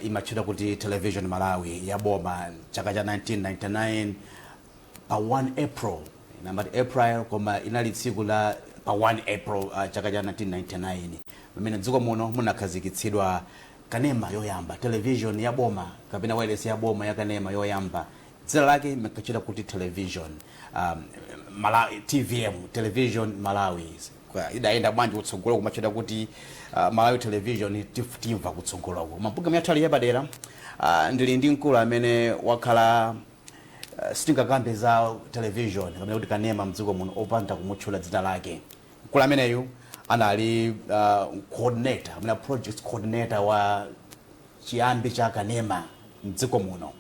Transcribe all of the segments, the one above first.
imachita kuti television Malawi ya boma chaka cha 1999 pa 1 April inamati April koma inali tsiku la pa 1 April chaka cha 1999 pamene dziko muno munakhazikitsidwa kanema yoyamba television ya boma kapena wireless ya boma ya kanema yoyamba dzina lake imachita kuti television Malawi TVM television Malawi idaenda bwanji kutsogolo kumachita kuti Malawi television timva kutsogoloko maprogram yathali yapadera ndili ndi mkulu amene wakhala sitingakambe za television kapena kuti kanema mdziko muno opanda kumutchula dzina lake mkulu ameneyu anali coordinator amene project coordinator wa chiyambi cha kanema mdziko muno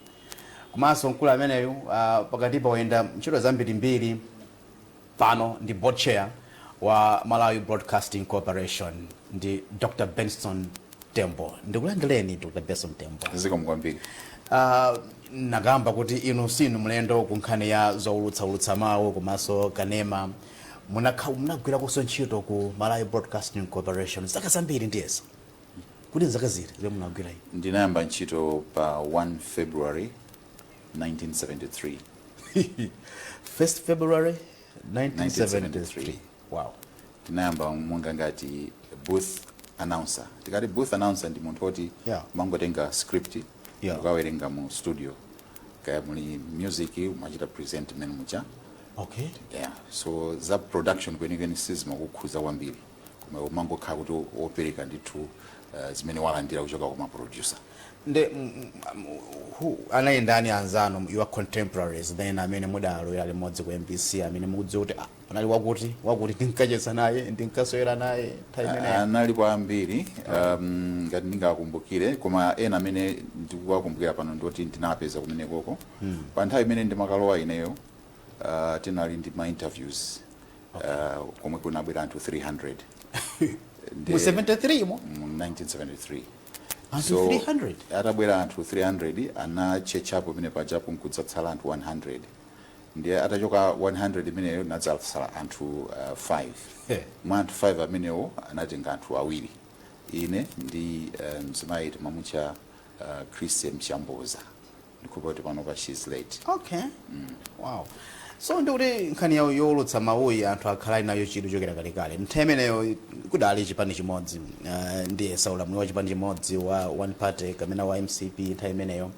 komanso mkulu ameneyu pakati pa wayenda ntchito zambirimbiri pano ndi board chair wa Malawi Broadcasting Corporation ndi Dr. Benson Tembo ndikulandireni Dr. Benson Tembo ziko mkwambiri nagamba kuti inu sinu mlendo ku nkhani ya zoulutsa mawu komanso kanema munagwira kuso ntchito ku Malawi Broadcasting Corporation zaka zambiri ndiyesa kuti zaka ziri zimene munagwira iyi ndinayamba ntchito pa 1 February 1973 1st February 1973 wow ndinayamba monga ngati booth announcer tikati booth announcer ndi munthu oti mangotenga script ukawerenga mu studio kaya muli music umachita present mene mucha okay so za production kwenikweni sizima kukhuza kwambiri koma umangokhala kuti opereka ndithu zimene walandira kuchoka kwa producer nde anayendani anzano your contemporaries then amene mudalo ali modzi ku MBC amene mukudziwa kuti anali wakuti tinkacheza naye ndinkaswera naye time anali kwambiri ngati ndingakumbukire koma ena amene ndikuwakumbukira pano ndoti ndinapeza kumene koko pa nthawi imene ndimakalowa ineyo tinali ndi ma interviews komwe kunabwera anthu 300 mu 73 mo 1973 anthu 300 atabwera anthu 300 anachechapo pamene pajapo nkudzatsala anthu 100 ndiye atachoka 100 imeneyo nadzala anthu 5 mwa anthu 5 amenewo anatenga anthu awiri ine ndi mzimayi mamucha Christian Mchamboza ndikuti pano pa she's late okay wow so ndikuti nkhani yawo youlutsa mawuyi anthu akhala nayo chidwi chokera kalekale nthawi imeneyo kudali chipani chimodzi ndiye saulamuli wa chipani chimodzi wa one party kamena wa MCP nthawi imeneyo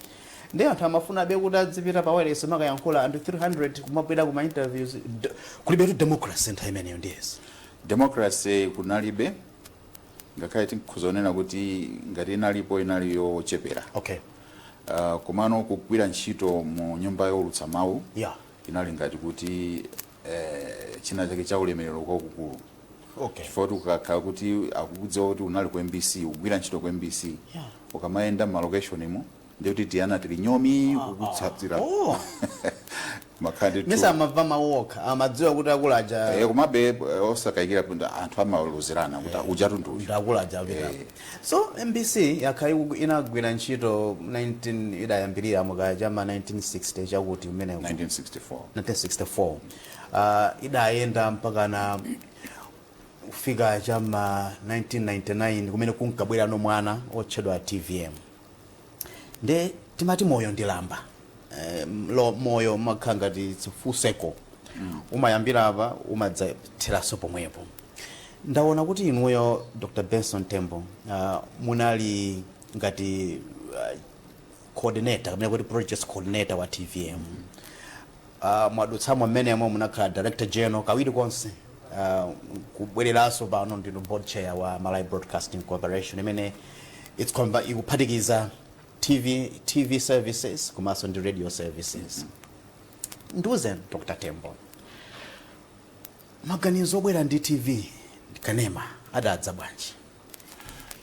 ndi anthu amafuna abe kuti adzipita pa wireless makayankhula anthu 300 kumapita kuma interviews kulibe tu democracy nthawi imeneyo ndiyes democracy kunalibe ngakhale tikuzonena kuti ngati inali yochepera okay komano kugwira ntchito mu nyumba youlutsa mawu inali ngati kuti china chake cha ulemerero kwakukulu okay chifukwa ukakhala kuti akukudziwa kuti unali ku MBC ugwira ntchito ku MBC ukamayenda mu location imo ndikuti tiyana tili nyomi kukutsatsira makhandi tu mesa amava mawoka amadziwa kuti akulaja kumabe osakayikira kuti anthu amalozerana kuti ujatu ndakulaja so MBC yakhayi inagwira ntchito 19 idayambirira mukajama 1960 chakuti umene 1964 idayenda mpaka na kufika chama 1999 kumene kunkabwera no mwana otchedwa TVM nde timati moyo ndilamba moyo makhangati full circle umayambira apa umadzatheraso pomwepo ndaona kuti inuyo Dr. Benson Tembo munali ngati coordinator kamene kuti project coordinator wa TVM mwadutsamo mmenemo munakhala director general kawiri konse kubwereraso pano ndinu board chair wa Malawi Broadcasting Corporation imene ikuphatikiza TV services komanso ndi radio services nduze Dr. Tembo maganizo obwera ndi TV kanema adadza bwanji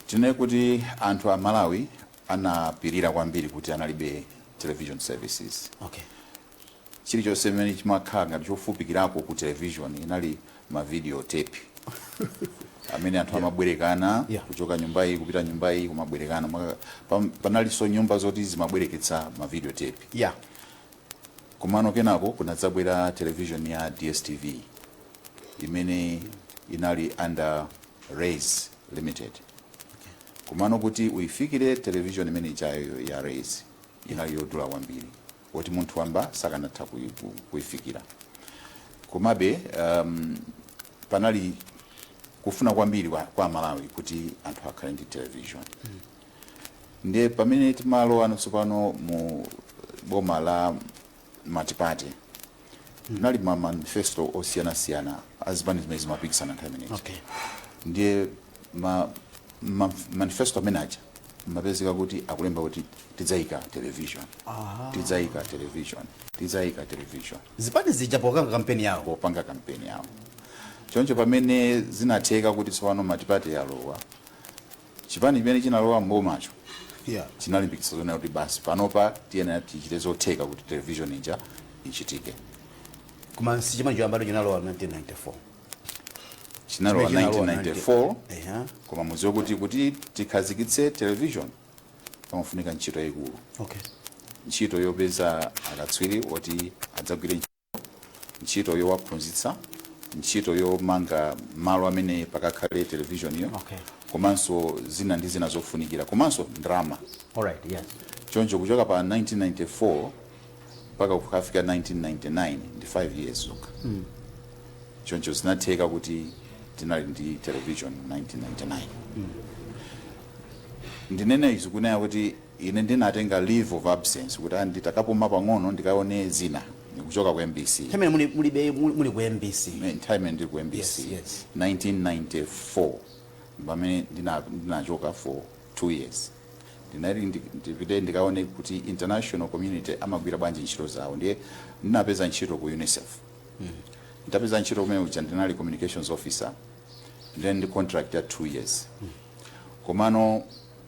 tine kuti anthu a Malawi anapirira kwambiri kuti analibe television services okay chilichonse chimene chimakhala ngati chofupikirako ku television inali ma video tape amene anthu amabwerekana kuchoka nyumbayi kupita nyumbayi kumabwerekana panalinso nyumba zoti zimabwereketsa ma video tape komano kenako kunadzabwera television ya DSTV imene inali under Rays Limited kumano kuti uifikire television imene ichayo ya race inali yodula kwambiri kuti munthu wamba sakanatha kuifikira. Komabe panali kufuna kwambiri kwa Malawi kuti anthu akhale ndi television. Ndiye pamene timalo anotsopano mu boma la Matipate nali ma manifesto osiyana azipani zimene zimapikisana nthawi imeneyi. Okay. Ndiye manifesto amenaja mapezeka kuti akulemba kuti tidzayika television. Tidzayika television. Zipani zija popanga kampeni yawo. Choncho pamene zinatheka kuti tsopano Matipate yalowa, chipani chimene chinalowa mbomacho chinalimbikitsa zona kuti basi panopa tiyena tichite zotheka kuti television ija ichitike. Koma si chimene choyamba chinalowa 1994. Chinalowa 1994. Koma muziwe kuti tikhazikitse television pamafunika ntchito yayikulu. Okay. Ntchito yopeza akatswiri oti adzagwire ntchito yowaphunzitsa, ntchito yomanga malo amene pakakhale television iyo. Okay. Komanso zina ndi zina zofunikira, komanso drama. Alright, yes. Choncho kuchoka pa 1994 mpaka kufika 1999 ndi 5 years zokha. Choncho zinatheka kuti tinali ndi television 1999. Ndinene izi kunena kuti ine ndinatenga leave of absence kuti nditakapuma pang'ono ndikaone zina kuchoka ku MBC. Time muli ku MBC. Time ndi ku MBC. Yes. 1994 pamene ndinachoka for 2 years. Ndinali ndikaone kuti international community amagwira bwanji ntchito zawo. Ndiye ndinapeza ntchito ku UNICEF. Ndapeza ntchito kumene uja ndinali communications officer. Then the contract ya 2 years. Komano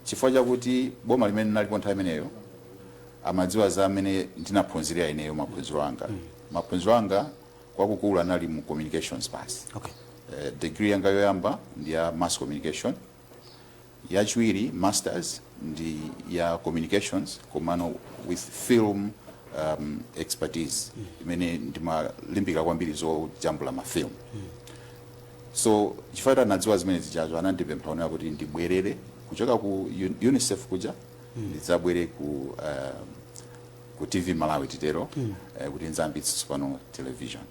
chifukwa chakuti boma limene nalipo nthawi imeneyo amadziwa za amene ndinaphunzira ineyo maphunziro anga. Maphunziro anga kwakukulu anali mu communications basi. Okay. Degree yanga yoyamba ndi ya mass communication. Yachiwiri masters ndi ya communications komano with film expertise. Imene ndimalimbika kwambiri zojambula mafilm. So chifukwa nadziwa zimene zijazo anandipempha ona kuti ndibwerere kuchoka ku UNICEF kuja ndidzabwere ku TV Malawi titero kuti nzambitse pano television.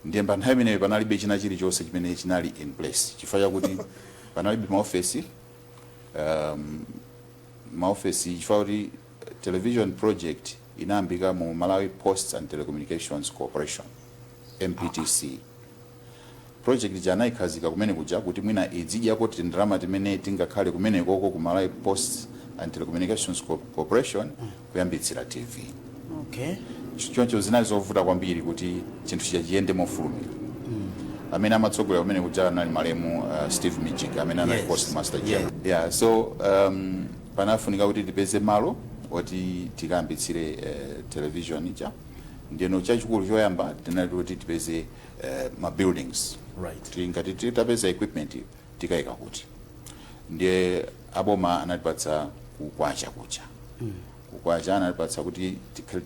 Ndiye nthawi imeneyo panalibe china chilichonse chimene chinali in place chifukwa chakuti panalibe maofesi chifukwa kuti television project inayambika mu Malawi Posts and Telecommunications Corporation MPTC. Project jana ikhazika kumene kuja kuti mwina idzidya kuti ndalama timene tingakhale kumene koko ku Malawi Posts and Telecommunications Corporation kuyambitsira TV. Okay. Choncho zinali zovuta kwambiri kuti chinthu chiyende mofulumira. Amene amatsogolera kumene kuja anali malemu Steve Mijika amene anali postmaster general. Yeah, so panafunika kuti tipeze malo oti tikayambitsire television ija. Ndiye chachikulu choyamba tinali kuti tipeze ma buildings. Right. Ngati titapeza equipment tikayika kuti. Ndiye aboma anatipatsa kukwacha kucha. Kukwacha anatipatsa kuti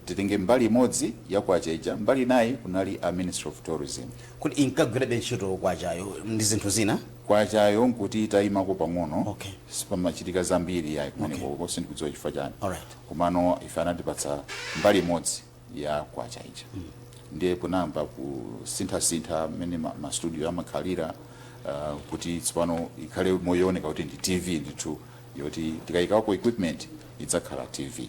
titenge mbali imodzi ya kwacha ija, mbali nayi kunali a Ministry of Tourism. Kuti inkagwira ntchito kwachayo ndi zinthu zina? Kwachayo nkuti itayimako pang'ono. Okay. Sipamachitika zambiri ya kumene koko sindikudziwa chifukwa chani. Alright. Komano ife anatipatsa mbali imodzi ya kwacha ija. Ndiye kunamba ku sintha mene ma studio amakhalira kuti tsopano ikhale moyooneka kuti ndi TV nditu yoti tikayikako equipment idzakhala TV.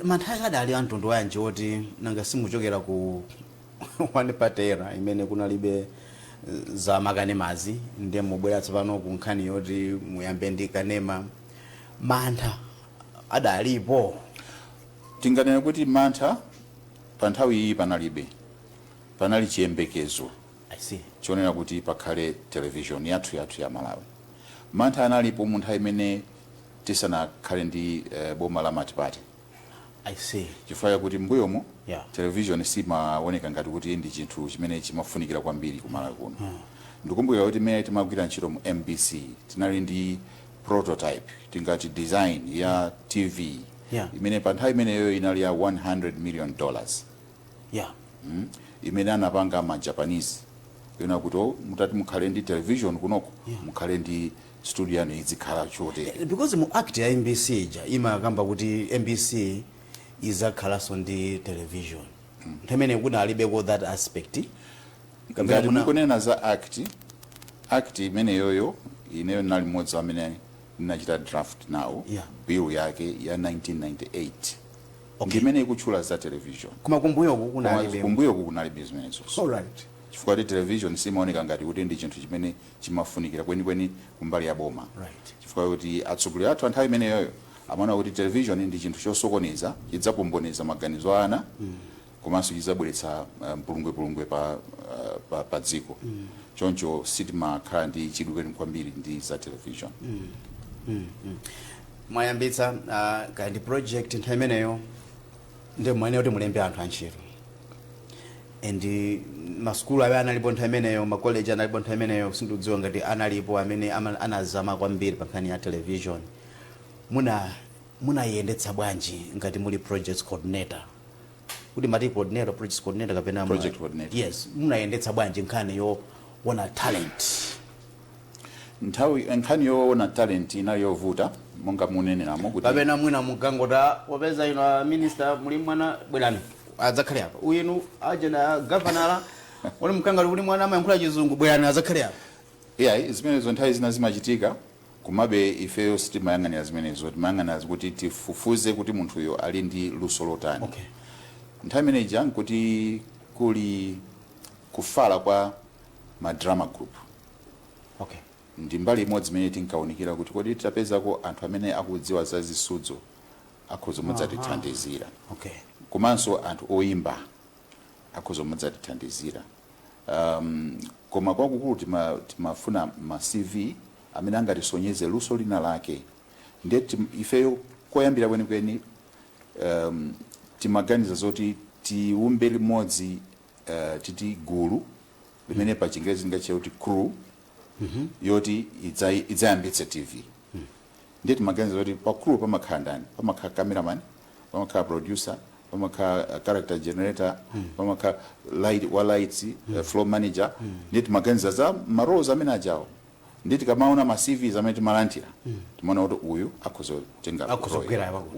Manthawi adali anthu wanji oti nanga simuchokera ku Wanipatera imene kunalibe za makanemazi ndiye mubwera tsopano ku nkhani yoti muyambe ndi kanema. Mantha adalipo. Tinganena kuti mantha pa nthawi iyi panalibe. Panali chiyembekezo. I see. Chionera kuti pakhale television yathu ya Malawi. Mantha analipo mu nthawi imene tisanakhale ndi boma la Matipate. I see. Chifukwa kuti mbuyomo television simaoneka ngati kuti ndi chinthu chimene chimafunikira kwambiri ku Malawi kuno. Ndikumbukira kuti mmene timagwira ntchito mu MBC tinali ndi prototype tingati design ya TV. Imene pa nthawi imeneyo inali ya $100 million. Yeah. Imene anapanga ma Japanese yona kuti mutati mukhale ndi television kunoko mukhale ndi studio yanu izikhala chote because mu act ya MBC ija imakamba kuti MBC izakhalanso ndi television nthemene kuna alibeko that aspect ngati mukunena za act imene yoyo ineyo nali mmodzi amene ninachita draft nawo bill yake ya 1998 ndimene ikutchula za television kuma kumbuyo kunali business alright chifukwa ti television simaoneka ngati kuti ndi chinthu chimene chimafunikira kwenikweni kumbali ya boma chifukwa kuti atsogoleri athu anthawi imene yoyo amaona kuti television ndi chinthu chosokoneza chidzapomboneza maganizo ana komanso chidzabweretsa mpulungwe pa dziko choncho sitimakhala ndi chidwi kwambiri ndi za television mwayambitsa kandi project nthawi imeneyo ndi mwene kuti mulembe anthu antchito and maskulu abe analipo nthawi imeneyo makoleji analipo nthawi imeneyo sindidziwa ngati analipo amene anazama kwambiri pa nkhani ya television munayendetsa bwanji ngati muli project coordinator kuti mati coordinator project coordinator kapena project coordinator yes munayendetsa bwanji nkhani yoona talent nkhani yoona talent inayovuta monga munenenamo kuti kapena mwina mukangota wapeza ino minister muli mwana bwerani adzakhale apa uyinu ajena governor wali mkangali uli mwana amayankhula chizungu bwerani adzakhale apa zimenezo nthawi zina zimachitika kumabe ifeyo sitimayang'anira zimenezo timayang'anira kuti tifufuze kuti munthuyo ali ndi luso lotani nthawi imeneyi nkuti kuli kufala kwa madrama group ndi mbali imodzi imene tinkaunikira kuti kodi tapezako anthu amene akudziwa za zisudzo akhoza mudzatithandizira komanso anthu oyimba akhoza mudzatithandizira koma kwakukulu timafuna ma CV amene angatisonyeze luso lina lake ndiye ifeyo koyambira kwenikweni timaganiza zoti tiumbe limodzi titi gulu limene pa Chingerezi ngachita kuti crew yoti idzayambitse TV ndiye timaganiza zoti pa crew pamakhala ndani pamakhala cameraman pamakhala producer pamakhala character generator pamakhala lights floor manager ndiye timaganiza za maroles amene ajawo ndiye tikamaona ma CVs amene timalandira timaona kuti uyu akhoza kutenga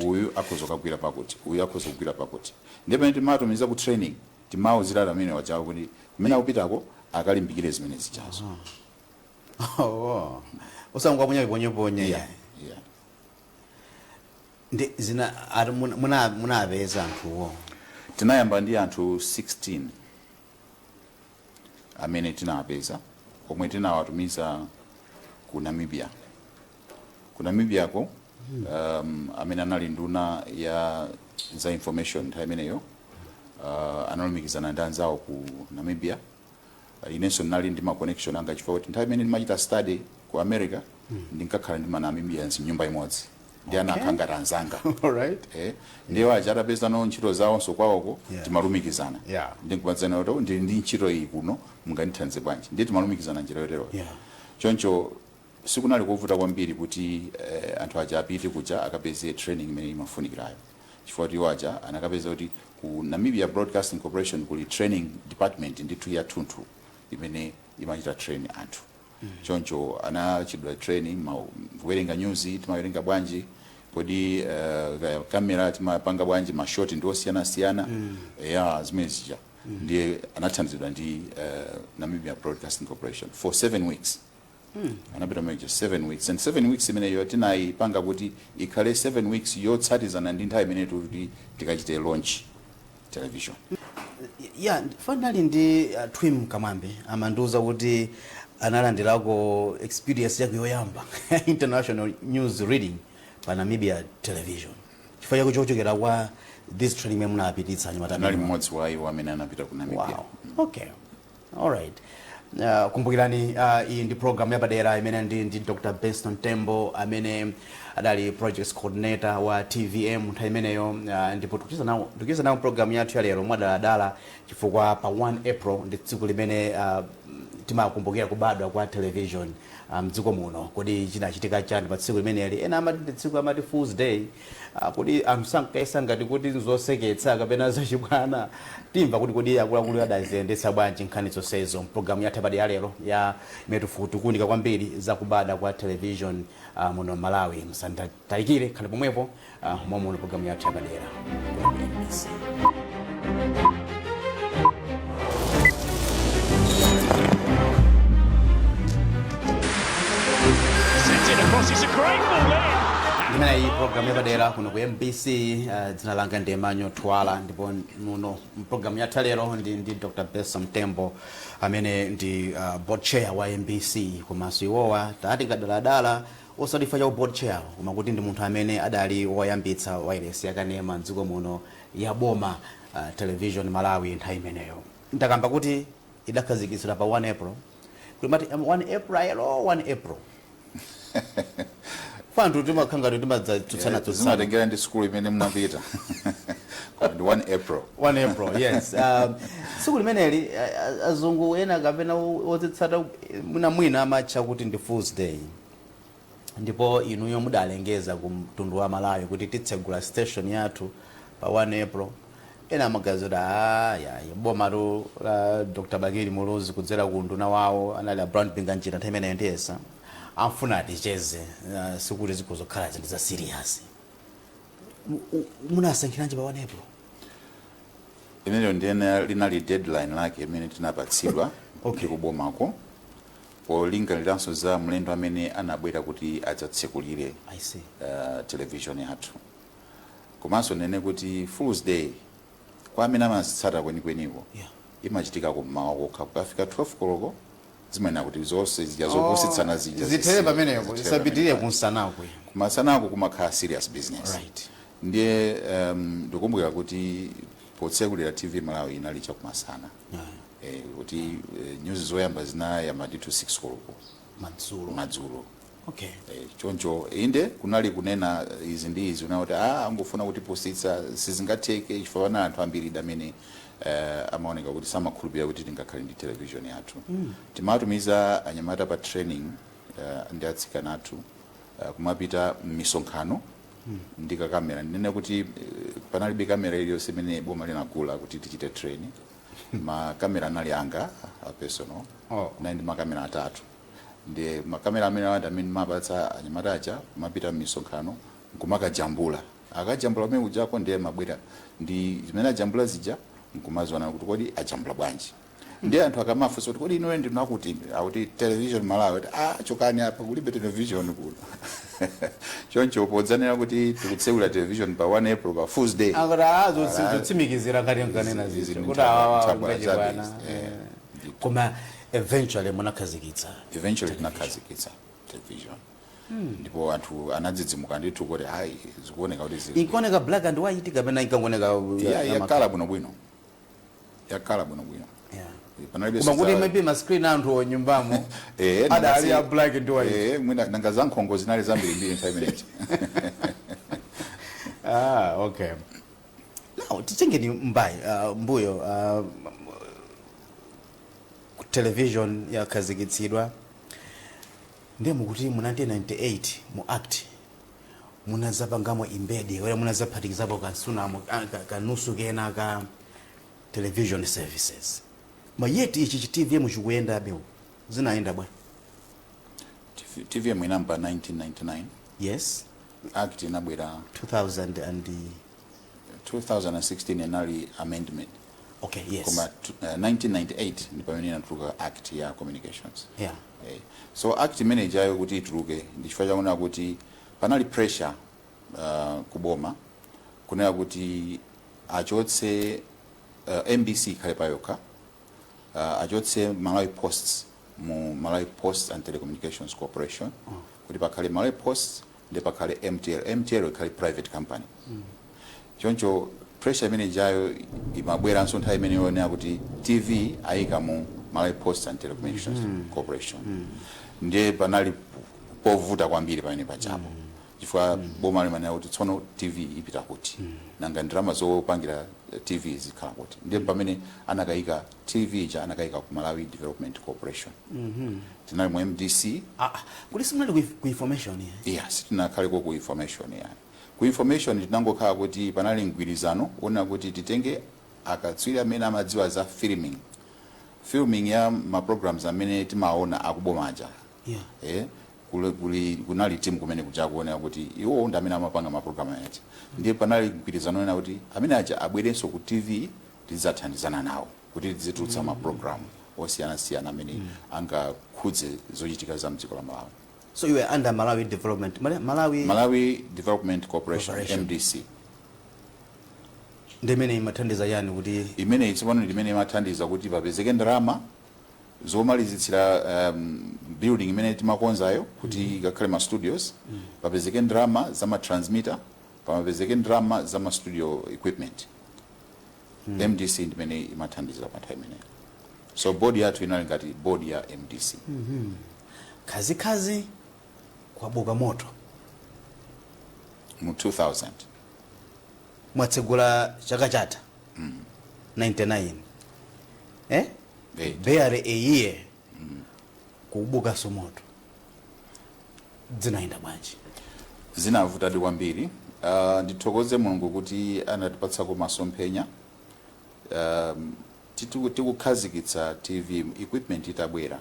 uyu akhoza kugwira pakuti uyu akhoza kugwira pakuti ndiye pamene timatumiza ku training timauzira amene wajawo kuti mmene akupitako akalimbikire zimene zichazo usangwa ponye ndi zina munapeza anthuwo tinayamba ndi anthu 16 amene tinawapeza omwe tinawatumiza ku Namibia amene anali nduna ya za information nthawi imeneyo analumikizana ndi anzawo ku Namibia inenso nali ndi ma connection anga chifukwa kuti nthawi imene ndimachita study ku America ndinkakhala ndi Namibians nyumba imodzi ndi anakhanga anzanga ndiye waja atapeza no ntchito zawonso kwawoko timalumikizana ndikuwazana kuti ndi ntchito iyi kuno mungandithandize bwanji ndiye timalumikizana njira yotero choncho sikunali kuvuta kwambiri kuti anthu aja apite kuja akapeze training imene imafunikirayo chifukwa kuti waja anakapeza kuti ku Namibia Broadcasting Corporation kuli training department ndithu ya thunthu imene imachita train anthu choncho anachidwa training kuwerenga news timawerenga bwanji kodi kamera timapanga bwanji mashoti ndi osiyana zimene zija ndiye anathandizidwa ndi Namibia Broadcasting Corporation for 7 weeks anapita mweje 7 weeks and 7 weeks imeneyo tinayipanga kuti ikhale 7 weeks yotsatizana ndi nthawi imene kuti tikachite launch television finally ndi Twim Kamambe amandiuza kuti analandirako experience yake yoyamba international news reading pa Namibia television chifukwa chako chochokera kwa this training mwe munapititsa anyamata nali mmodzi wa iwo amene anapita ku Namibia all right kumbukirani iyi ndi program yapadera imene ndi Dr. Beston Tembo amene adali project coordinator wa TVM nthawi imeneyo ndipo tukiza nawo program yathu ya lero mwadala chifukwa pa 1 April ndi tsiku limene timakumbukira kubadwa kwa television mdziko muno. Kodi chinachitika chani pa tsiku limeneli? Ena amati tsiku amati Fool's Day. Kodi amsankaisa ngati kuti nzoseketsa kapena zachibwana. Timva kuti kodi akuluakulu adaziyendetsa bwanji nkhani zonsezo mpulogalamu yathu ya lero ya imetufukutukunika kwambiri za kubadwa kwa television muno Malawi. Musatalikire, khale pomwepo momwe muno pulogalamu yathu yapadera. Ndimene iyi programu yapadera kuno ku MBC, dzina langa ndi Emmanuel Twala, ndipo muno programu yathu lero ndi Dr. Bessa Mtembo amene ndi board chair wa MBC. Komanso iwowa tati ngadaladala osalifa cha board chair, koma kuti ndi munthu amene adali woyambitsa wireless yakanema mdziko muno ya boma television Malawi nthawi imeneyo. Ndakamba kuti idakhazikitsidwa pa 1 April. Kulimati 1 April 1 April. Fantu timakhanga timadzatsana tutsana tengera ndi school imene mnapita. Ndi 1 April. 1 April, yes. Tsiku limeneli azungu ena kapena ozitsata mwina amatcha kuti ndi Fool's Day. Ndipo inuyo mudalengeza ku mtundu wa Malawi kuti titsegula station yathu pa 1 April. Ena magazeta ya boma la Dr. Bagiri Muluzi kudzera ku nduna wawo anali Brown Binganjira nthawi imeneyo ndiyesa. Amfuna ticheze sikuti zikuzokhala zinthu za serious. Munasankhiranje pa 1 April? Imeneyo ndiyena linali deadline lake imene tinapatsidwa kuti kubomako. Polingaliranso za mlendo amene anabwera kuti adzatsekulire television yathu. Komanso nene kuti Fool's Day kwa amene amatsata kwenikweniko imachitika kummawa kokha kukafika 12 koloko zimene kuti zonse zijazopusitsana zitere pamenepo isapitirire kunsanako. Kumasanako kumakhala serious business. Right. Ndiye ndikumbukira kuti potsekulira TV Malawi inali chakumasana. Kuti news zoyamba zinayamba ndi 6 koloko madzulo. Okay. Choncho inde kunali kunena izi ndi izi unati angofuna kuti positsa sizingatheke chifukwa na anthu ambiri amene amaoneka kuti samakhulupirira kuti tingakhale ndi television yathu. Timatumiza anyamata pa training ndi atsikana athu kumapita m'misonkhano ndi kamera. Ndine kuti panalibe kamera iliyonse imene boma linagula kuti tichite training. Makamera anali anga personal na ndi makamera 3. Ndi makamera amene amene mapatsa anyamata aja kumapita m'misonkhano nkumakajambula. Akajambula amene ujako ndiye mabwera ndi zimene ajambula zija nkumazwana kuti kodi ajambula bwanji. Ndiye anthu akamafunsa kuti kodi ino ndinakuti akuti television Malawi chokani apa kulibe television kuno. Choncho podzanira kuti tikutseula television pa 1 April pa Fool's Day. Zotsimikizira ngati nkanena zizo kuti ngachibwana. Koma eventually munakhazikitsa. Eventually tunakhazikitsa television. Ndipo anthu anadzidzimuka ndithu kuti hayi zikuoneka kuti zili. Ikuoneka black and white kapena ikangoneka yakala bwinobwino. Yakala bwinobwino. Kuma kuti maybe ma screen anthu nyumbamo adali ya black and white. Mwina nanga zankhongo zinali zambiri nthawi imeneyi. Okay. Now tichengeni mbuyo television yakhazikitsidwa ndiye mukuti mu 1998 mu act munazapangamo embed wala munazaphatikizapo kansunamo kanusu kena ka television services. Mayeti ichi TV muchikuyenda beu zinaenda bwana. TV inamba 1999. Yes. Act inabwera 2016 enali amendment. Okay, yes. Koma 1998 ndipo pamene inatuluka act ya communications. Yeah. So act manager yayo kuti ituluke ndichifukwa chakuona kuti panali pressure kuboma kunena kuti achotse MBC khale payoka achotse Malawi Posts mu Malawi Posts and Telecommunications Corporation kuti pakhale Malawi Posts ndi pakhale MTL ikhale private company. Choncho pressure manager yayo imabwera nso nthawi imene yonena kuti TV ayika mu Malawi Posts and Telecommunications Corporation. Ndiye panali povuta kwambiri pamene pachapo chifukwa boma limanena kuti tsono TV ipita kuti nanga ndalama zopangira TV zikhala kuti ndiye pamene anakayika TV ja anakayika ku Malawi Development Corporation tinali mu MDC kuti simunali ku information yes tinakhale ku information ku information tinangokhala kuti panali mgwirizano ona kuti titenge akatswiri amene amadziwa za filming ya ma programs amene timaona akubomaja kunali team kumene kuja kuona kuti iwo ndi amene amapanga ma program ati ndiye panali mgwirizano ona kuti amene aja abwerenso ku TV tidzathandizana nawo kuti tizitulutsa ma program osiyana amene angakhudze zochitika za mdziko la Malawi. So you were under Malawi Development Corporation. MDC. Ndimene imathandiza yani kuti imene itsopano ndimene imathandiza kuti papezeke ndalama zomalizitsira building imene timakonzayo kuti ikakhale ma studios papezeke ndalama za ma transmitter papezeke ndalama za ma studio equipment. MDC ndimene imathandiza pa time imene. So board yathu inali ngati board ya MDC. Kazi kwa boga moto mu 2000 mwatsegula chaka chata 99 barely a year kubuka somoto zinaenda bwanji zinavutadi kwambiri ndithokoze Mulungu kuti anatipatsa ko masomphenya tikukhazikitsa TV equipment itabwera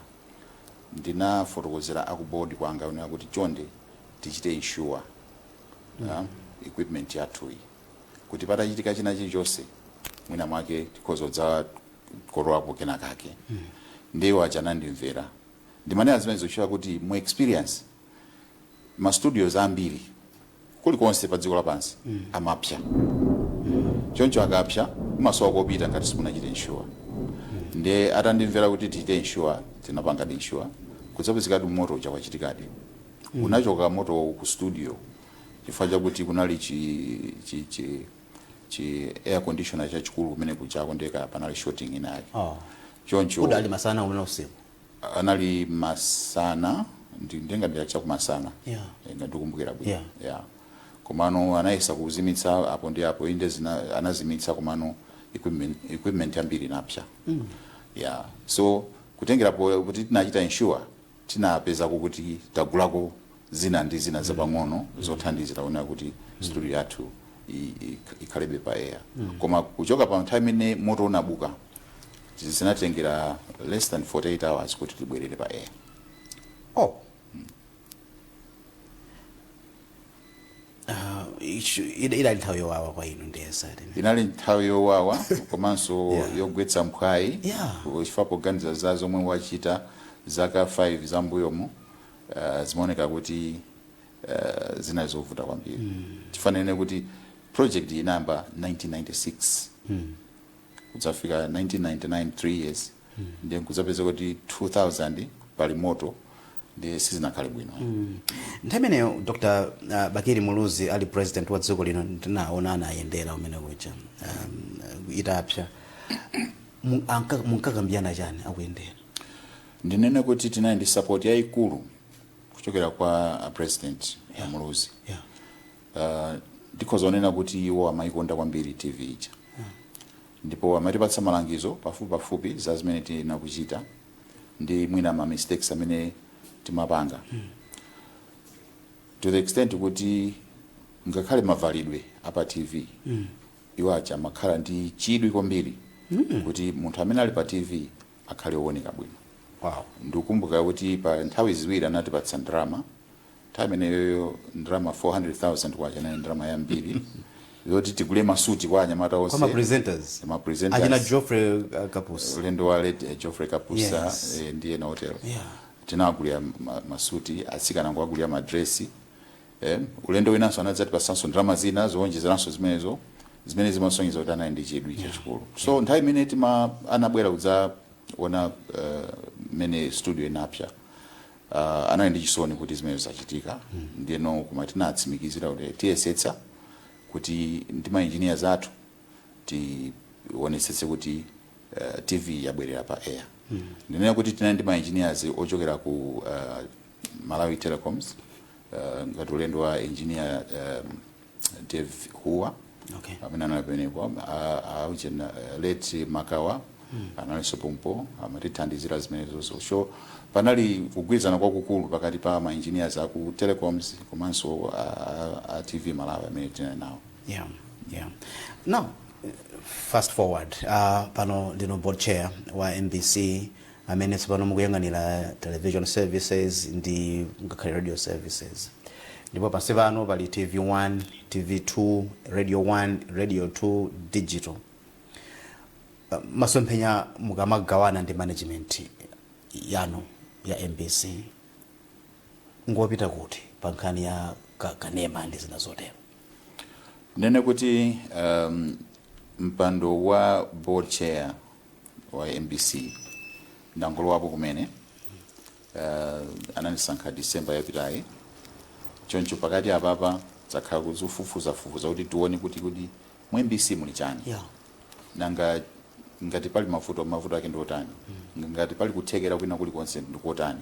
ndinafotokozera akuboard kwanga una kuti chonde tichite insure equipment yathuyi kuti patachitika china chilichonse mwina mwake tikozodza kolowapo kenakake ndiwo achanandimvera ndimanena zimene zochita kuti mu experience ma studios ambiri kulikonse pa dziko lapansi amapsa choncho akapsa masowa kopita ngati simunachite insure ndiye atandimvera kuti tichite insure tinapanga insure kudzapezekadi moto chawachitikadi unachoka moto ku studio chifukwa chakuti kunali chi air conditioner chachikulu kumene kuchakondeka panali shorting ina yake choncho udali masana una usiku anali masana ndenga ndiyacha ku masana ndikumbukira bwino komano anayesa kuzimitsa apo ndi apo inde anazimitsa komano equipment ambiri napsa so kutengera kuti tinachita insure tinapeza kuti tagulako zina ndi zina zapang'ono zothandizira ona kuti studio yathu ikhalebe pa air koma kuchoka pa time ine moto unabuka zinatengera less than 48 hours kuti tibwerere pa air. Inali nthawi yowawa kwa inu ndiyesa inali nthawi yowawa komanso yogwetsa mphwayi chifukwa poganiza za zomwe wachita zaka 5 zambuyomo zimaoneka kuti zinali zovuta kwambiri tifanene kuti project inamba 1996 kudzafika 1999 3 years ndiye kudzapeza kuti 2000 pali moto ndiye sizinakhale bwino. Ntameneyo Dr. Bakiri Muluzi ali president wa dziko lino ndinaonana ayendera umene kuja itapsa munkakambiyana chani akuyendera ndinene kuti tinali ndi support yayikulu kuchokera kwa president Muluzi ndikhoza onena kuti iwo amayikonda kwambiri TV ija ndipo amatipatsa malangizo pafupi za zimene tinakuchita ndi mwina ma mistakes amene timapanga to the extent kuti ngakhale mavalidwe apa TV iwo acha makhala ndi chidwi kwambiri kuti munthu amene ali pa TV akhale owoneka bwino. Ndikukumbuka kuti pa nthawi ziwiri anatipatsa drama time ineyo drama 400,000 kwa chana drama ya mbiri yoti tigule masuti kwa anyamata onse kama presenters ajina Geoffrey Kapusa ulendo wale Geoffrey Kapusa ndiye na hotel tinagulia masuti asikana ngwagulia madresi ulendo winanso anadzati pasanso drama zina zoonjezeranso zimene zimasonyeza kuti ana ndi chidwi chachikulu so nthawi imene anabwera kudza ona mene studio inapsa anali ndi chisoni kuti zimene zachitika ndiyeno koma tinatsimikizira kuti tiyesetsa kuti ndi ma engineers athu tionetsetse kuti TV yabwerera pa air ndinena kuti tinali ndi ma engineers ochokera ku Malawi Telecoms ngati ulendo wa engineer Dave Huwa Okay. amene analipenepo auchena late Makawa analinso pompo amatithandizira zimenezozo so panali kugwirizana kwakukulu pakati pa ma engineers aku telecoms komanso a TV Malawi amene tinali nawo. Yeah. Now, fast forward, pano ndino board chair wa MBC amene pano mukuyang'anira television services ndi ngakhale radio services. Ndipo pansi pano pali TV1, TV2, Radio 1, Radio 2, digital. Masomphenya mukamagawana ndi management yanu ya MBC ngopita kuti pa nkhani ya kanema ndi zina zotero. Nene kuti mpando wa board chair wa MBC ndangolowapo kumene ananisankha December yapitayi choncho pakati apapa zakhala kuzufufuza kuti tione kuti mu MBC muli chani. Nanga ngati pali mavuto ake ndotani, ngati pali kuthekera kwina kuli konse ndikotani,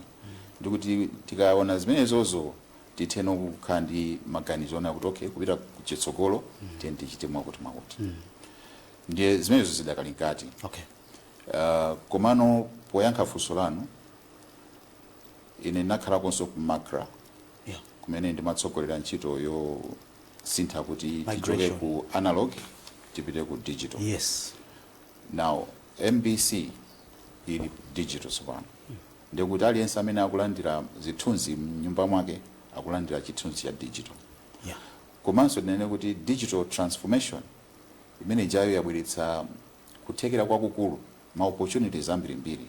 ndikuti tikaona zimenezozo titheno kukhala ndi maganizo ona kuti okay kupita kuchitsogolo tichite mwakuti ndiye zimenezo zidakali nkati. Okay. Komano poyankha funso lanu ine nakhala-konso ku Makra kumene ndimatsogolera ntchito yo sintha kuti tichoke ku analog tipite ku digital. Yes. Now MBC ili digital tsopano ndikuti aliyense amene akulandira zithunzi mnyumba mwake akulandira chithunzi cha digital. Komanso ndinene kuti digital transformation imene ijayo yabweretsa kuthekera kwakukulu ma opportunities ambirimbiri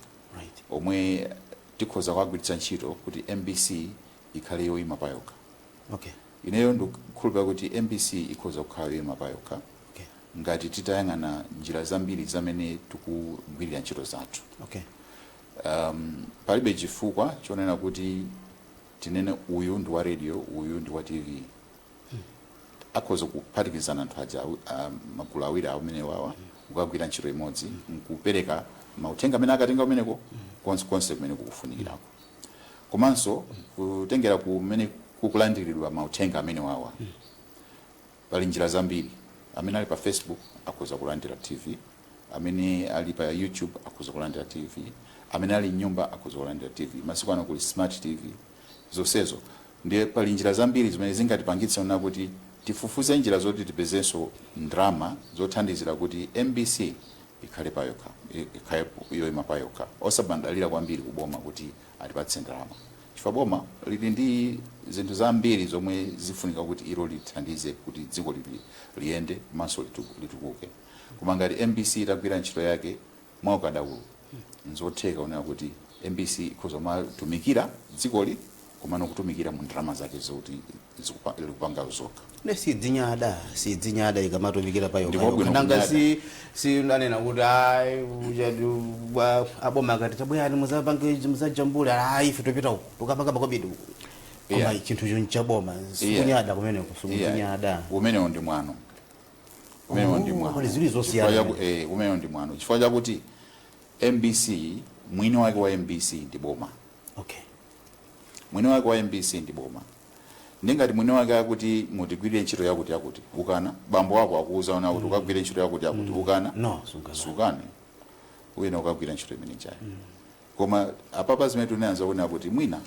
omwe tikhoza kuagwiritsa ntchito kuti MBC ikhale yoyima pa yokha. Okay. Ineyo ndikukhulupirira kuti MBC ikhoza kukhala yoyima pa yokha ngati titayang'ana njira zambiri zamene tikugwirira ntchito zathu. Okay. Palibe chifukwa chonena kuti tinene uyu ndi wa radio uyu ndi wa TV. Akhoza kuphatikizana anthu aja magulu awiri amene wawa kukagwira ntchito imodzi nkupereka mauthenga amene akatenga kumeneko konse kumene kukufunikirako. Komanso kutengera kumene kukulandiridwa mauthenga amene wawa pali njira zambiri. Amene ali pa Facebook akhoza kulandira TV, amene ali pa YouTube akhoza kulandira TV, amene ali nyumba akhoza kulandira TV. Masiku ano kuli smart TV zonsezo ndiye pali njira zambiri zimene zingatipangitse ona kuti tifufuze njira zoti tipezenso ndrama zothandizira kuti MBC ikhale pa yokha, ikhale yoyima pa yokha osabandalira kwambiri kuboma kuti atipatse ndrama. Chifukwa boma lili ndi zinthu zambiri zomwe zifunika kuti ilo lithandize kuti dziko liyende komanso litukuke. Koma ngati MBC itagwira ntchito yake mwaukadaulo nzotheka onera kuti MBC ikhoza kumatumikira dzikoli komano kutumikira mu ndrama zake zoti zikupanga zokha. sidzinyada ikamatumikira pa yokha. Nanga si nanena kuti aboma akati tabwera muzajambula ife topita uko tukapanga makobidi uko. Koma chinthu chonse chaboma sikunyada kumeneko sikunyada. Umenewo ndi mwano. Umenewo ndi mwano. Umenewo ndi mwano. Chifukwa chakuti MBC mwini wake wa MBC ndi boma. Okay. Mwini wake wa MBC ndi boma. Ndingati mwini wake akuti mutigwirire ntchito yakuti ukana bambo wako akuuza ona kuti ukagwire ntchito yakuti ukana no sukane wina ukagwira ntchito imene chayo. Koma apapa zimene tunayanza kuona kuti mwina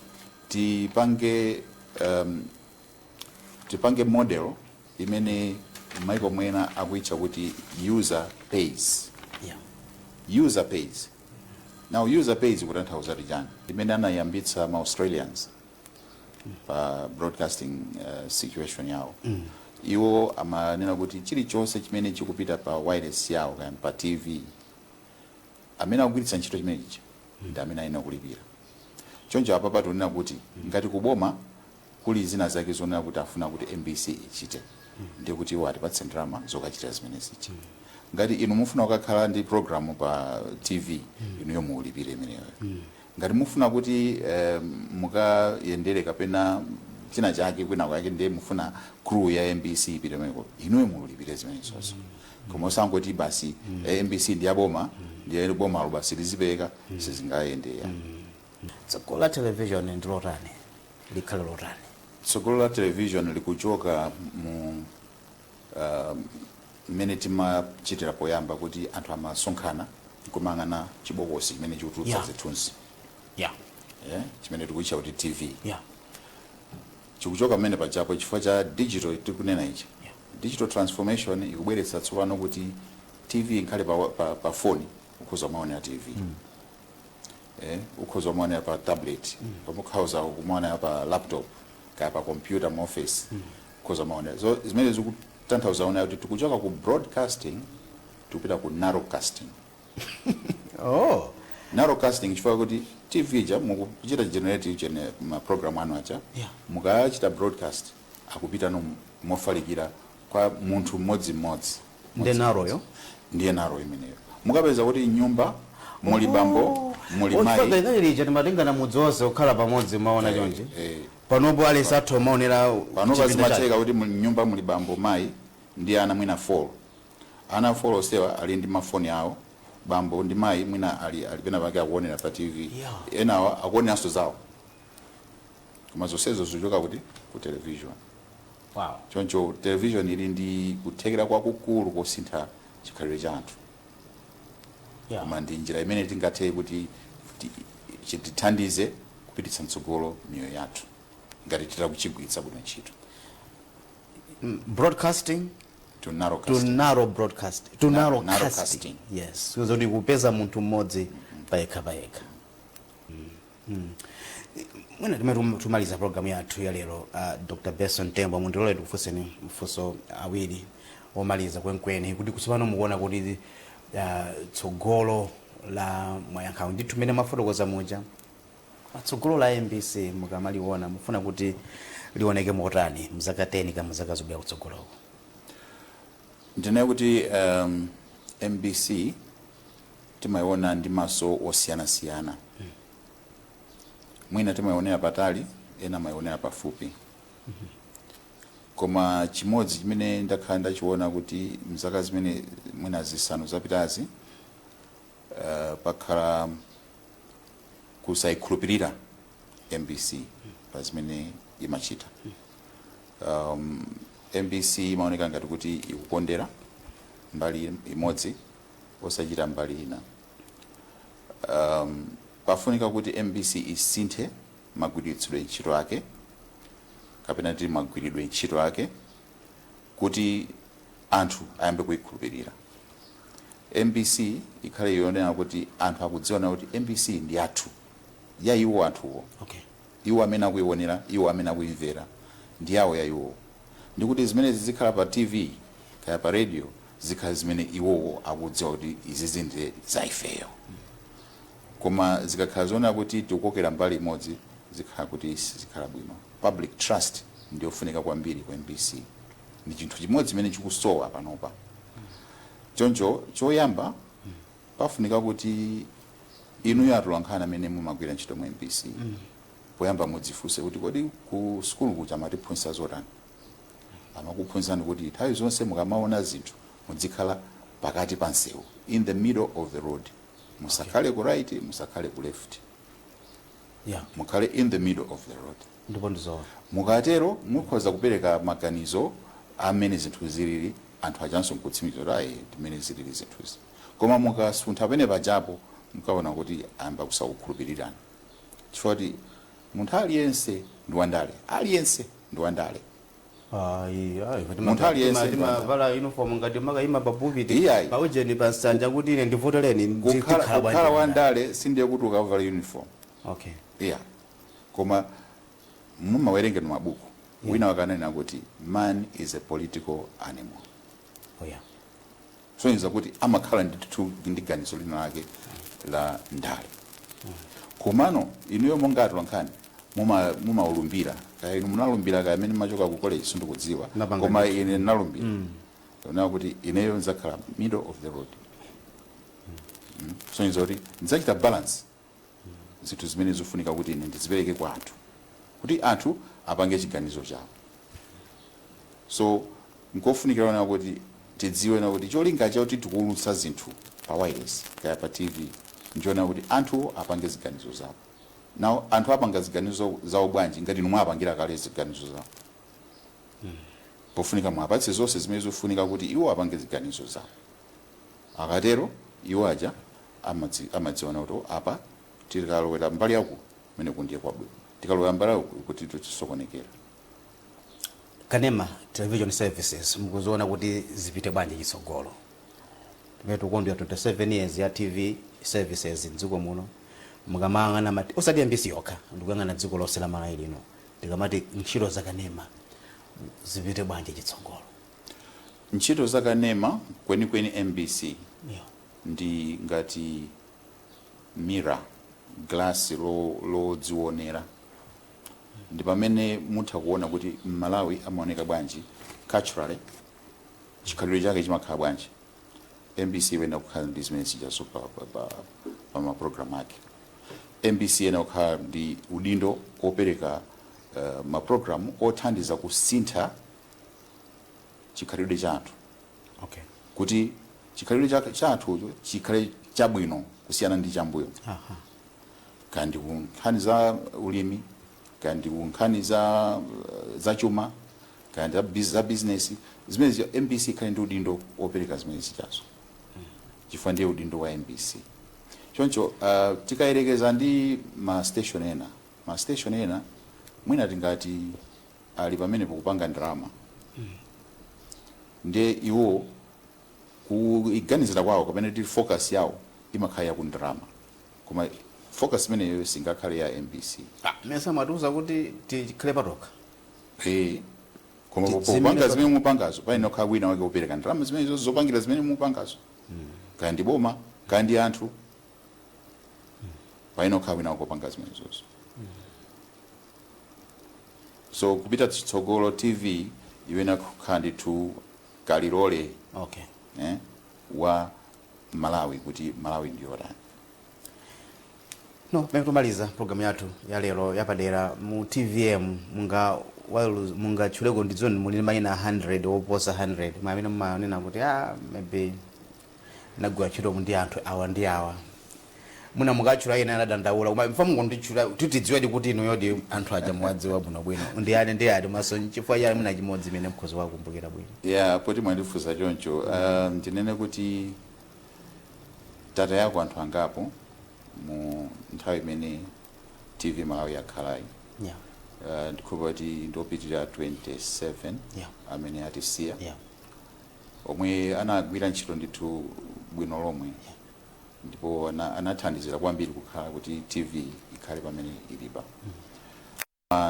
tipange model imene maiko mwena akuitcha kuti user pays. User pays. Now user pays kutanthauza chani imene anayambitsa ma Australians pa broadcasting situation yawo. Iwo amanena kuti chilichonse chimene chikupita pa wireless yawo kaya pa TV amene akugwiritsa ntchito chimene chicha ndi amene ayina kulipira. Choncho apapa tunena kuti ngati kuboma kuli zina zake zonena kuti afuna kuti MBC ichite ndiye kuti iwo atipatse ndrama zokachita zimene zicha. Ngati inu mufuna kukakhala ndi program pa TV inuyo muulipire imeneyo. Ngati mufuna kuti mukayendere kapena china chake kwina kwake ndiye mufuna crew ya MBC ipite imeneko inuyo muulipire zimene zonse. Koma osangoti basi MBC ndi aboma ndiye boma lo basi lizipereka sizingayendeya. Tsogolo la television ndi lotani likhala lotani. tsogolo la television likuchoka mu mmene timachitira poyamba kuti anthu amasonkhana kumangana chibokosi chimene chikutulutsa zithunzi chimene tikuitcha kuti TV chikuchoka mmene pachapo chifukwa cha digital tikunena ichi digital transformation ikubweretsa tsopano kuti TV ikhale pa phone ukhoza kumaonera TV ukhoza kumaonera pa tablet ukhoza kumaonera pa laptop kaya pa computer mu office ukhoza kumaonera so zimene zikutanthauza kuti tikuchoka ku broadcasting tupita ku narrowcasting. Narrowcasting chifukwa kuti TV ja mukuchita generate ma program anu acha mukachita broadcast akupita no mofalikira kwa munthu mmodzi ndiye narrow imeneyo mukapeza kuti nyumba muli bambo muli mai ofaga timatengana mudzoze okhala pamodzi maona chonje panopo ali satho maonera panopo zimateka kuti nyumba muli bambo mai ndi ana mwina 4 ana 4 osewa ali ndi mafoni awo bambo ndi mai mwina ali pena pake akuonera pa TV enawa akuoneranso zawo koma zonsezo zichoka kuti ku television. Choncho television ili ndi kuthekera kwakukulu kosintha chikhalidwe cha anthu koma ndi njira imene tingathe kuti chitithandize kupititsa mtsogolo miyoyo yathu ngati titakuchigwiritsa bwino ntchito. Broadcasting to narrowcasting. Yes, so ndi kupeza munthu mmodzi payekha. Mwina tumaliza programu yathu ya lero Dr. Benson Tembo mundilole tikufunseni mfunso awiri omaliza kwenikweni kuti kusipano mukuona kuti tsogolo la mwayankhawi ndi tumene mafotokoza muja tsogolo la MBC mukamaliona mufuna kuti lioneke motani mzaka 10 kama mzaka zobwera kutsogoloko. Ndine kuti MBC timayiona ndi maso osiyana-siyana. Mwina timayionera patali ena mayionera pafupi. Koma chimodzi chimene ndakhala ndachiona kuti mzaka zimene mwina zisanu zapitazi pakhala kusayikhulupirira MBC pa zimene imachita. MBC imaoneka ngati kuti ikukondera mbali imodzi osachita mbali ina. Pafunika kuti MBC isinthe magwiritsidwe ntchito ake kapena tili magwiridwe ntchito ake kuti anthu ayambe kuyikhulupirira. MBC ikhale yonena kuti anthu akudziona kuti MBC ndi athu ya iwo anthuwo. Iwo amene akuionera iwo amene akuimvera ndi yawo ya iwo. Ndikuti zimene zizikhala pa TV kaya pa radio zikhala zimene iwowo akudziwa kuti izi zindi zaifeyo. Koma zikakhala zona kuti tikokera mbali imodzi zikhala kuti zikhala bwino. Public trust ndio funika kwambiri kwa MBC. Ndi chinthu chimodzi chimene chikusowa panopa. Choncho choyamba pafunika kuti inu yatolankhana amene mumagwira ntchito mu MBC poyamba mudzifunse kuti kodi ku school kuja matiphunzitsa zotani. Amakuphunzitsani kuti nthawi zonse mukamaona zinthu mudzikhala pakati pa msewu, in the middle of the road. Musakhale ku right, musakhale ku left. Mukhale in the middle of the road. Ndipo ndizo. Mukatero mukhoza kupereka maganizo amene zinthu zilili anthu ajanso nkutsimikiza timene zilili zinthuzi. Koma mukasuntha pene pajapo mukaona kuti amba kusakukhulupirirana. Chifukwa kuti munthu aliyense ndi wandale. Aliyense ndi wandale. Munthu aliyense vala uniform ngati makayima papupiti paujeni pansanja kuti ine ndivoteleni kukhala wandale sindiye kuti ukavala uniform. Koma mumawerenge no mabuku wina wakanena kuti man is a political animal. So inza kuti amakhala ndi ganizo lina lake la ndale. Komano inuyo monga atolankhani mumaulumbira kaya inu munalumbira kaya amene machoka ku college sindikudziwa koma ine nalumbira ona kuti ineyo nzakhala middle of the road. So inza kuti nzachita balance zinthu zimene zofunika kuti ine ndizipereke kwa anthu kuti anthu apange chiganizo chawo. So nkofunikira ona kuti tidziwe na kuti cholinga chawo tikuulutsa zinthu pa wireless kaya pa TV njiona kuti anthu apange ziganizo zawo. now anthu apanga ziganizo zawo bwanji ngati nomwe apangira kale ziganizo zawo pofunika mwapatse zonse zimene zofunika kuti iwo apange ziganizo zawo akatero iwo aja amadziona kuti apa tikalowera mbali yaku mene kundiye kwabwino tikalowera mbali yaku kuti tisokonekera. Kanema television services mukuziona kuti zipite bwanji chitsogolo timene tikondwa 27 years ya TV services mdziko muno mukamangana mati osati MBC yokha ndikuyang'ana dziko lonse la Malawi lino ndikamati ntchito za Kanema zipite bwanji chitsogolo. Ntchito za Kanema kwenikweni MBC ndi ngati mirror glass lodzionera ndi pamene mutha kuona kuti Malawi amaoneka bwanji culturally chikhalidwe chake chimakhala bwanji. MBC wena kukhala ndi zimene zijaso pa maprogram ake. MBC yena kukhala ndi udindo opereka maprogram othandiza kusintha chikhalidwe chathu. Okay. Kuti chikhalidwe chathu chikhale chabwino kusiyana ndi chambuyo. Kandi nkhani za ulimi, kandi nkhani za chuma, kandi za business, zimene MBC khali ndi udindo opereka zimene zijazo. Chifukwa ndiye udindo wa MBC. Choncho tikayerekeza ndi ma station ena mwina tingati ali pamene pokupanga drama. Ndiye iwo kuiganizira kwawo kapena kuti focus yawo imakhala ku drama. Koma focus imeneyo singakhale ya MBC. Mesa matuza kuti tikhale patoka. Koma popanga zimene mupangazo paino khala wina wake opereka drama zimene zopangira zimene mupangazo. Kandi boma kandi anthu paino khala wina wake opanga zimene zozo. So kupita chitsogolo TV iwena kukhandi tu kalilole wa Malawi kuti Malawi ndiyo ndani. No, tumaliza programu yathu ya lero yapadera mu TVM munga chuleko ndizoni muli maina 100 oposa 100 mamene manena kuti maybe nagwa chiro ndi anthu awa ndi awa muna mukachula ina anadandaula koma mfa mungu ndichula tutidziwe kuti ino yodi anthu aja mwadziwa bwino ndi ali maso chifukwa ya muna chimodzi mene mkhozi wakumbukira bwino. Yeah, poti mwandifusa choncho ndinene kuti data yako anthu angapo mu nthawi imene TV Malawi yakhalai. Ndikupa kuti ndopitira 27 amene atisiya omwe anagwira ntchito ndithu bwino lomwe ndipo anathandizira kwambiri kukhala kuti TV ikhale pamene ilipa.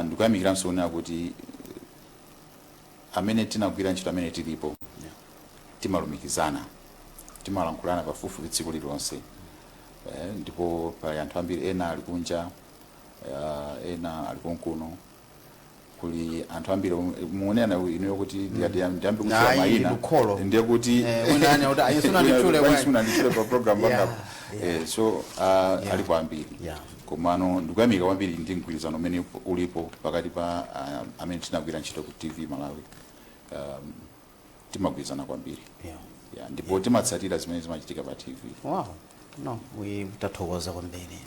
Ndikuyamikiranso kunena kuti amene tinagwira ntchito amene tilipo timalumikizana timalankhulana pafupi tsiku lilonse. Ndipo pali anthu ambiri ena ali kunja ena ali konkuno kuli anthu ambiri muonena ino kuti ndiyambe kusiya maina ndiye kuti unani kuti ayisuna nditule pa program bangapo. So alipo ambiri komano ndikuyamika kwambiri ndi mgwirizano umene ulipo pakati pa amene tinagwira ntchito ku TV Malawi. Timagwirizana kwambiri ndipo timatsatira zimene zimachitika pa TV. Wow. No, tathokoza kwambiri.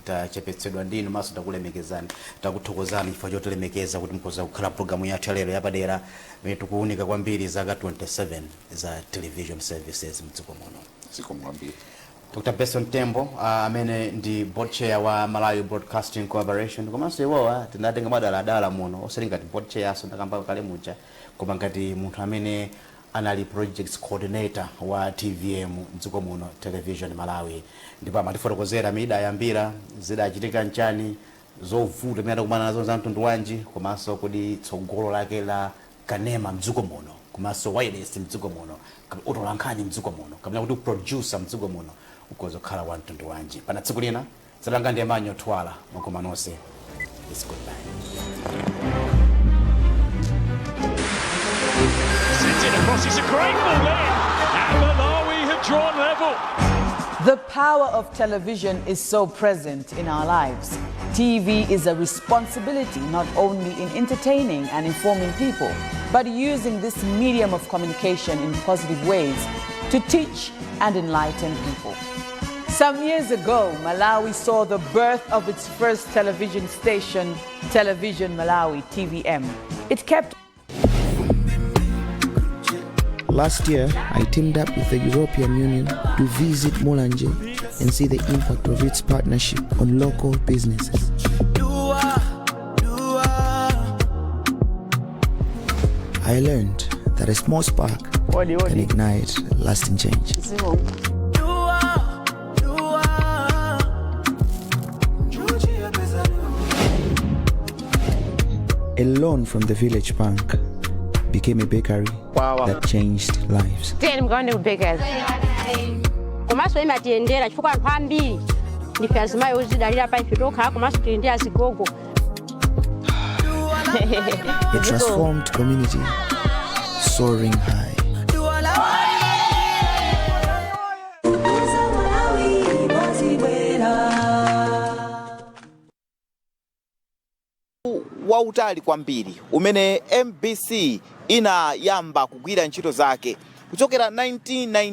Tachepetsedwa ndinu maso takulemekezani. Takuthokozani chifukwa chotilemekeza kuti mukhoza kukhala programu yathu lero yapadera tikuunika kwambiri zaka 27 za television services mdziko muno. Sikomwambiri. Dr. Benson Tembo amene ndi board chair wa Malawi Broadcasting Corporation komanso iwowa tinatenga madala muno osati ngati board chair aso ndakamba kale mucha koma ngati munthu amene anali projects coordinator wa TVM mdziko muno television Malawi ndipo amatifotokozera mida yambira zidachitika nchani zovuta mene kumana nazo za mtundu wanji komanso kuti tsogolo lake la Kanema mdziko muno komanso wireless mdziko muno utola nkhani mdziko muno kapena kuti producer mdziko muno ukozo khala wa mtundu wanji pana tsiku lina zalanga ndi amanyo twala makoma nonse. It's goodbye. It's a great ball in, and Malawi have drawn level. The power of television is so present in our lives. TV is a responsibility not only in entertaining and informing people, but using this medium of communication in positive ways to teach and enlighten people. Some years ago, Malawi saw the birth of its first television station, Television Malawi, TVM. It kept. Last year, I teamed up with the European Union to visit Mulanje and see the impact of its partnership on local businesses. I learned that a small spark can ignite lasting change. A loan from the village bank became a bakery that changed lives. I'm going to bakery. Komaso imatiendera chifukwa anthu ambiri ndikazimayi ozidalira pa ife tokha komaso tiyendera zigogo. A transformed community soaring high. Wautali kwambiri umene MBC inayamba kugwira ntchito zake kuchokera 1990